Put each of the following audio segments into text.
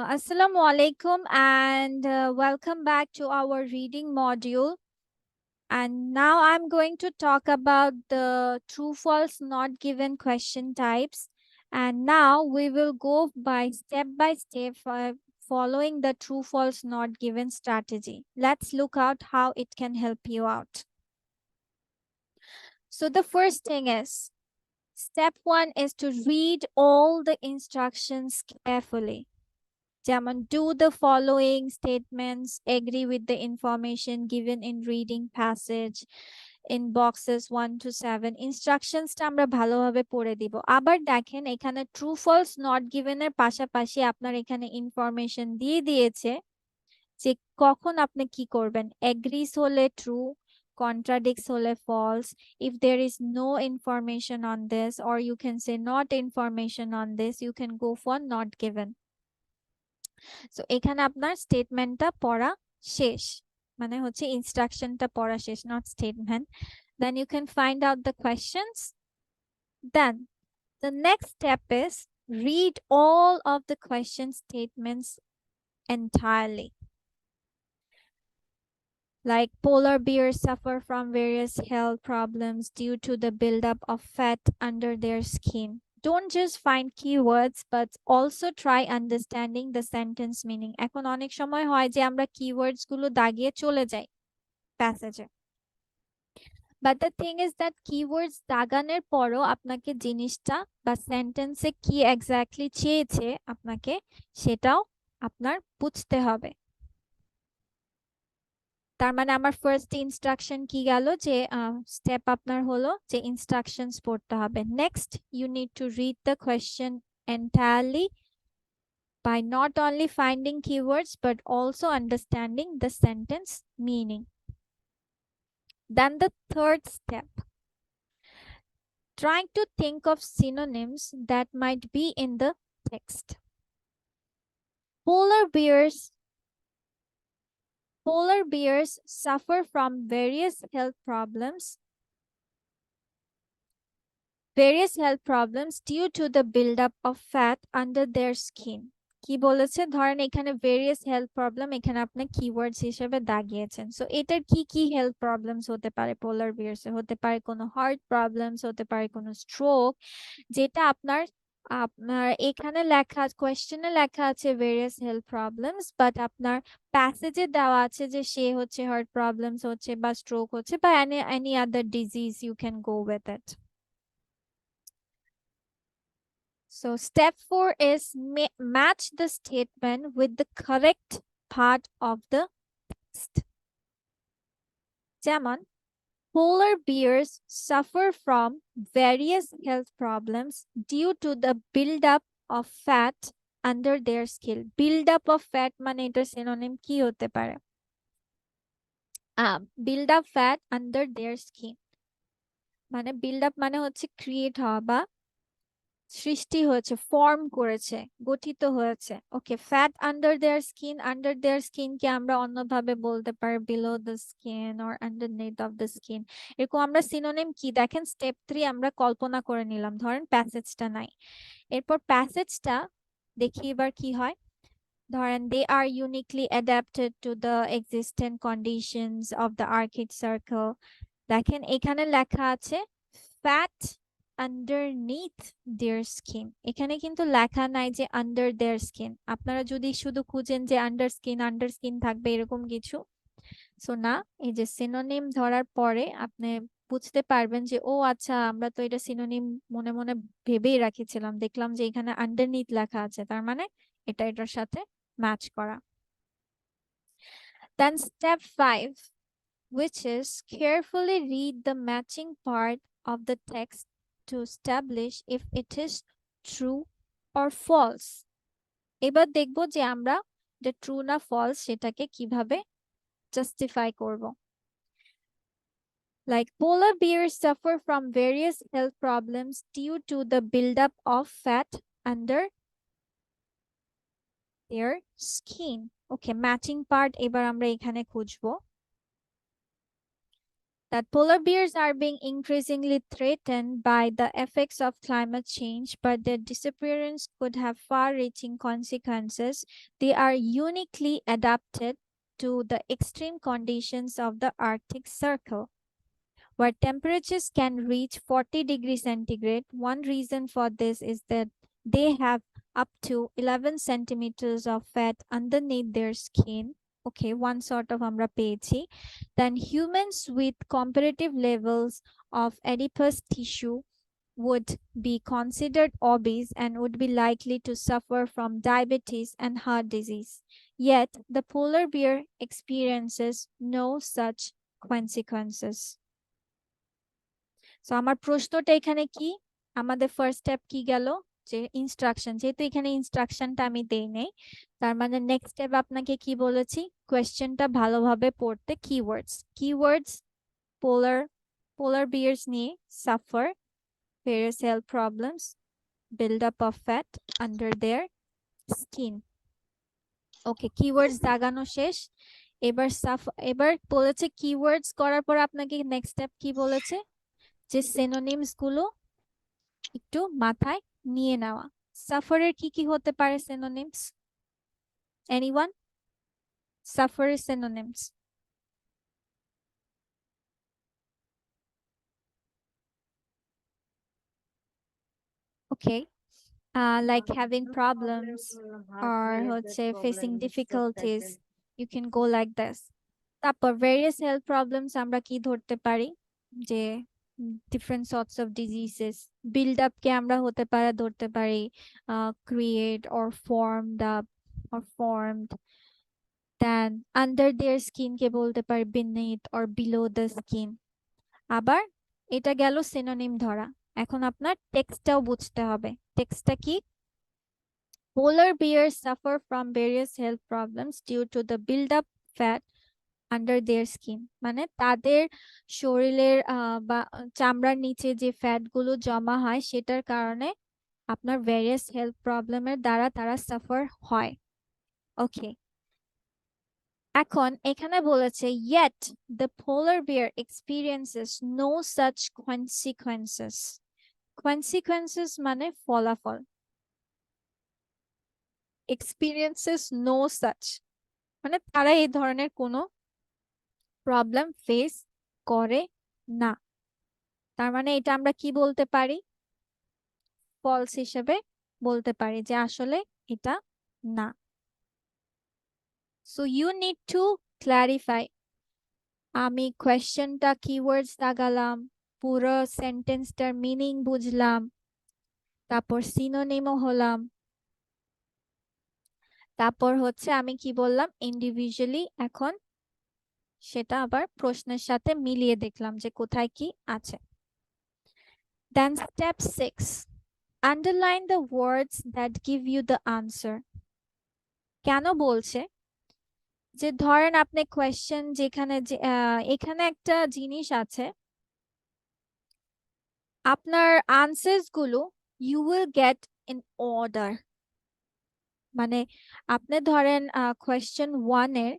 Assalamu alaikum and welcome back to our reading module. And now I'm going to talk about the true false not given question types. And now we will go by step following the true false not given strategy. Let's look out how it can help you out. So the first thing is step 1 is to read all the instructions carefully. যেমন do the following statements, agree with the information given in reading passage in boxes 1 to 7. ইনস্ট্রাকশনসটা আমরা ভালোভাবে পড়ে দিব। আবার দেখেন এখানে true false not given এর পাশাপাশি আপনার এখানে ইনফরমেশন দিয়ে দিয়েছে যে কখন আপনি কি করবেন। এগ্রিস হলে true, contradicts hole false. If there is no information on this, or you can say not information on this, you can go for not given. So এখানে আপনার স্টেটমেন্টটা পড়া শেষ, মানে হচ্ছে ইনস্ট্রাকশনটা পড়া শেষ, not statement. Then you can find out the questions. Then the next step is read all of the question statements entirely. Like polar bears suffer from various health problems due to the buildup of fat under their skin. Don't just find keywords but also try understanding the sentence meaning. এখন অনেক সময় হয় যে আমরা keywords গুলো দাগিয়ে চলে যাই প্যাসেজে, but the thing is that keywords দাগানোর পরও আপনাকে জিনিসটা বা সেন্টেন্সে কি এক্স্যাক্টলি চেয়েছে আপনাকে সেটাও আপনার বুঝতে হবে। তার মানে আমার ফার্স্ট ইনস্ট্রাকশন কি গেল, যে স্টেপ আপনার হলো যে ইনস্ট্রাকশনস পড়তে হবে। Next you need to read the question entirely by not only finding keywords but also understanding the sentence meaning. Then the third step, trying to think of synonyms that might be in the text. Polar bears suffer from various health problems due to the buildup of fat under their skin. কি বলেছে, ধরেন এখানে various health problem এখানে আপনি keywords হিসেবে দাগিয়েছেন। So এটার কি কি হেলথ প্রবলেমস হতে পারে পোলার বিয়ার্স, হতে পারে কোনো হার্ট প্রবলেমস, হতে পারে কোনো স্ট্রোক, যেটা আপনার আপনার এখানে লেখা কোয়েশ্চেনে লেখা আছে ভেরিয়াস হেলথ প্রবলেমস, বাট আপনার প্যাসেজে দেওয়া আছে যে সে হচ্ছে হার্ট প্রবলেমস হচ্ছে বা স্ট্রোক হচ্ছে বা any other disease, you can go with it. So step 4 is match the statement with the correct part of the text. যেমন polar bears suffer from various health problems due to the buildup of fat under their skin. Buildup of fat মানে এটার synonym কি হতে পারে? build up fat under their skin মানে build up মানে হচ্ছে create হওয়া বা সৃষ্টি হয়েছে, ফর্ম করেছে, গঠিত হয়েছে। ওকে, ফ্যাট আন্ডার দেয়ার স্কিন কে আমরা অন্যভাবে বলতে পারি below the skin or underneath of the skin. এরকম আমরা সিনোনিম কি দেখেন স্টেপ 3 আমরা কল্পনা করে নিলাম, ধরেন প্যাসেজটা নাই, এরপর প্যাসেজটা দেখি এবার কি হয়। ধরেন they are uniquely adapted to the existent conditions of the arctic circle. দেখেন এখানে লেখা আছে ফ্যাট underneath their skin, এখানে কিন্তু লেখা নাই যে under their skin। আপনারা যদি শুধু খুঁজেন যে আন্ডার স্কিন থাকবে এরকম কিছু, সো না, এই যে সিনোনিম ধরার পরে আপনি বুঝতে পারবেন যে ও আচ্ছা আমরা তো এটা সিনোনিম মনে মনে ভেবেই রাখিছিলাম, দেখলাম যে এখানে আন্ডারনিথ লেখা আছে, তার মানে এটা এটার সাথে ম্যাচ করা। Then step 5, which is carefully read the matching part of the text to establish if it is true or false. এবার দেখব যে আমরা যে ট্রু না ফলস সেটাকে কিভাবে জাস্টিফাই করব। Like polar bears suffer from various health problems due to the buildup of fat under their skin. Okay, matching part এবার আমরা এখানে খুঁজবো। that polar bears are being increasingly threatened by the effects of climate change, but their disappearance could have far-reaching consequences. They are uniquely adapted to the extreme conditions of the Arctic Circle, where temperatures can reach 40 degrees centigrade. One reason for this is that they have up to 11 centimeters of fat underneath their skin. Okay, one sort of আমরা পেয়েছি. Then humans with comparative levels of adipose tissue would be considered obese and would be likely to suffer from diabetes and heart disease. Yet, the polar bear experiences no such consequences. So আমার প্রশ্নটা এখানে কি, আমাদের first step কি গেল, যে instruction, যেহেতু এখানে ইনস্ট্রাকশনটা আমি দেই নাই, তার মানে নেক্সট স্টেপ আপনাকে কি বলেছি, কোয়েশ্চেনটা ভালোভাবে পড়তে, কিওয়ার্ডস পোলার বিয়ার্স নিয়ে suffer various health problems, buildup of fat under their skin. Okay, keywords দাগানো শেষ। এবার বলেছে কিওয়ার্ডস করার পর আপনাকে নেক্সট স্টেপ কি বলেছে, যে সিনোনিমস গুলো একটু মাথায় নিয়ে নেওয়া। সাফারের কি কি হতে পারে সিনোনিমস? এনিওয়ান? সাফারের synonyms? Okay, like having problems or হচ্ছে facing difficulties, you can go like this. তারপর various health problems আমরা কি ধরতে পারি, যে different sorts of diseases, build up কে আমরা হতে পারে ধরতে পারি create or formed up or formed. Then under their skin কে বলতে পারি beneath or below the skin. আবার এটা গেল সিনোনিম ধরা। এখন আপনার টেক্সটটাও বুঝতে হবে। টেক্সটটা কি? Polar bears suffer from various health problems due to the build-up fat under their skin. মানে তাদের শরীরের বা চামড়ার নিচে যে ফ্যাট গুলো জমা হয় সেটার কারণে আপনার ভেরিয়াস হেলথ প্রবলেমের দ্বারা তারা সাফার হয়। ওকে, এখন এখানে বলেছে yet the polar bear experiences no such consequences. Consequences মানে ফলাফল, experiences no such মানে তারা এই ধরনের কোনো প্রবলেম ফেস করে না। তার মানে এটা আমরা কি বলতে পারি, ফলস হিসেবে বলতে পারি, যে আসলে এটা না। So you need to clarify. আমি কোয়েশ্চেনটা কিওয়ার্ডস দাগালাম, পুরো সেন্টেন্সটার মিনিং বুঝলাম, তারপর সিনোনিমও হলাম, তারপর হচ্ছে আমি কি বললাম ইন্ডিভিজুয়ালি এখন সেটা আবার প্রশ্নের সাথে মিলিয়ে দেখলাম যে কোথায় কি আছে। Then step 6, underline the words that give you the answer. কেন বলছে, যে ধরেন আপনি কোয়েশ্চেন যেখানে এখানে একটা জিনিস আছে, আপনার আনসার্স গুলো you will get in order. মানে আপনি ধরেন কোয়েশ্চেন 1 এর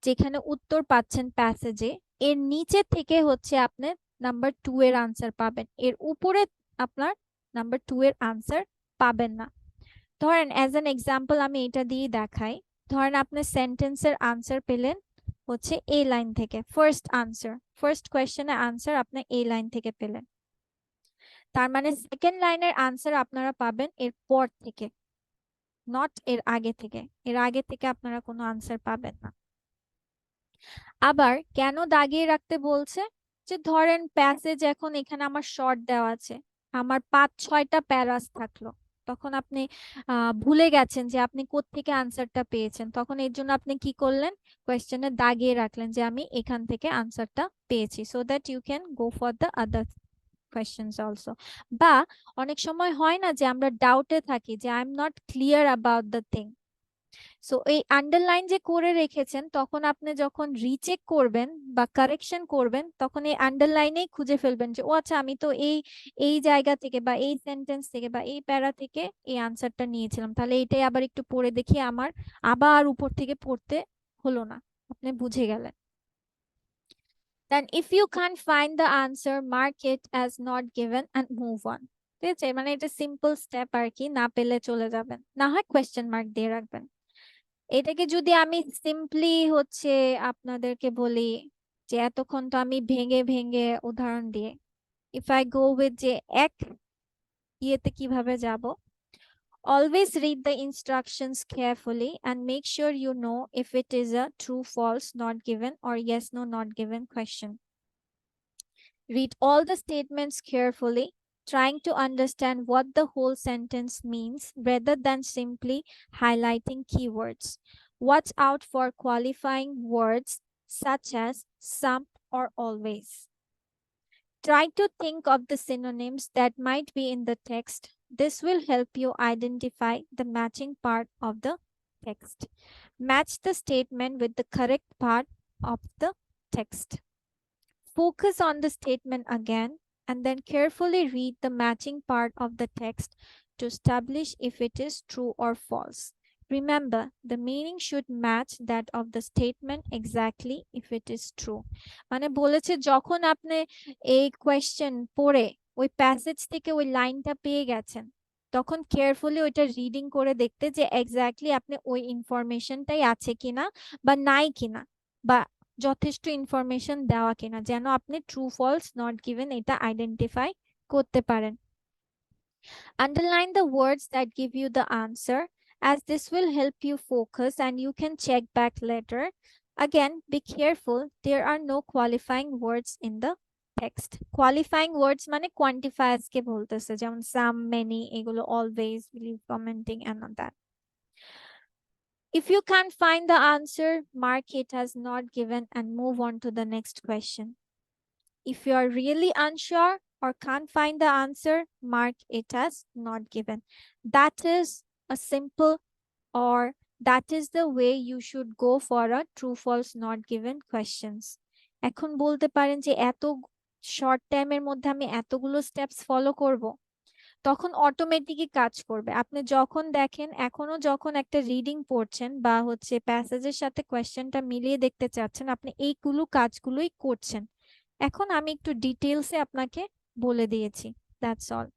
যেখানে উত্তর পাচ্ছেন প্যাসেজে, এর নিচে থেকে হচ্ছে আপনি নাম্বার 2 এর আনসার পাবেন, এর উপরে আপনার নাম্বার 2 এর আনসার পাবেন না। ধরেন অ্যাজ অ্যান এক্সাম্পল আমি এটা দিয়ে দেখাই। ধরেন আপনি সেন্টেন্সের আনসার পেলেন হচ্ছে এ লাইন থেকে, ফার্স্ট কোয়েশ্চেনের আনসার আপনি এ লাইন থেকে পেলেন, তার মানে সেকেন্ড লাইনের আনসার আপনারা পাবেন এর পর থেকে, নট এর আগে থেকে। এর আগে থেকে আপনারা কোনো আনসার পাবেন না। আবার কেন দাগিয়ে রাখতে বলছে, যে ধরেন প্যাসেজ এখন এখানে আমার শর্ট দেওয়া আছে, আমার 5-6টা প্যারাস থাকলো, তখন আপনি ভুলে গেছেন যে আপনি কোত্থেকে আনসারটা পেয়েছেন, তখন এর জন্য আপনি কি করলেন, কোয়েশ্চেনে দাগিয়ে রাখলেন যে আমি এখান থেকে আনসারটা পেয়েছি, so that you can go for the other questions also. বা অনেক সময় হয় না যে আমরা ডাউটে থাকি যে I am not clear about the thing, so এই আন্ডারলাইন যে করে রেখেছেন তখন আপনি যখন রিচেক করবেন বা কারেকশন করবেন তখন এই আন্ডারলাইনেই খুঁজে ফেলবেন যে ও আচ্ছা আমি তো এই এই জায়গা থেকে বা এই সেন্টেন্স থেকে বা এই প্যারা থেকে এই আনসারটা নিয়েছিলাম, তাহলে এটাই আবার একটু পড়ে দেখি, আমার আবার উপর থেকে পড়তে হলো না, আপনি বুঝে গেলেন। Then if you can't find the answer, mark it as not given and move on. ঠিক আছে, মানে এটা সিম্পল স্টেপ আর কি, না পেলে চলে যাবেন, না হয় কোয়েশ্চেন মার্ক দিয়ে রাখবেন। এটাকে যদি আমি সিম্পলি আপনাদেরকে বলি, যে এতক্ষণ তো আমি ভেঙে ভেঙে উদাহরণ দিয়ে, ইফ আই গো উইথ যে এক ইয়েতে কিভাবে যাব, always read the instructions carefully and make sure you know if it is a true, false, not given, or yes, no, not given question. Read all the statements carefully, trying to understand what the whole sentence means rather than simply highlighting keywords. Watch out for qualifying words such as some or always. Try to think of the synonyms that might be in the text. This will help you identify the matching part of the text. Match the statement with the correct part of the text. Focus on the statement again and then carefully read the matching part of the text to establish if it is true or false. Remember, the meaning should match that of the statement exactly if it is true. মানে বলেছে যখন আপনি এই question পড়ে ওই passage থেকে ওই লাইনটা পেয়ে গেছেন, তখন কেয়ারফুলি ওইটা রিডিং করে দেখতে যে এক্স্যাক্টলি আপনি ওই ইনফরমেশনটাই আছে কিনা বা নাই কিনা, বা যথেষ্ট ইনফরমেশন দেওয়া কিনা, যেন আপনি ট্রু ফলস নট গিভেন এটা আইডেন্টিফাই করতে পারেন। Underline the words that give you the answer, as this will help you focus and you can check back later. Again, be careful, there are no qualifying words in the text. Qualifying words মানে quantifiers কে বলতেছে, যেমন some, many, এগুলো always, believe, commenting and all that. If you can't find the answer, mark it as not given and move on to the next question. If you are really unsure or can't find the answer, mark it as not given. That is a simple, or that is the way you should go for a true, false, not given questions. এখন বলতে পারেন যে এত short টাইমের মধ্যে আমি এতগুলো steps follow করব, তখন অটোমেটিকই কাজ করবে। আপনি যখন দেখেন, এখনো যখন একটা রিডিং পড়ছেন বা প্যাসেজের সাথে কোয়েশ্চেনটা মিলিয়ে দেখতে চাচ্ছেন, আপনি এইগুলো কাজগুলোই করছেন। এখন আমি একটু ডিটেইলসে আপনাকে বলে দিয়েছি, দ্যাটস অল।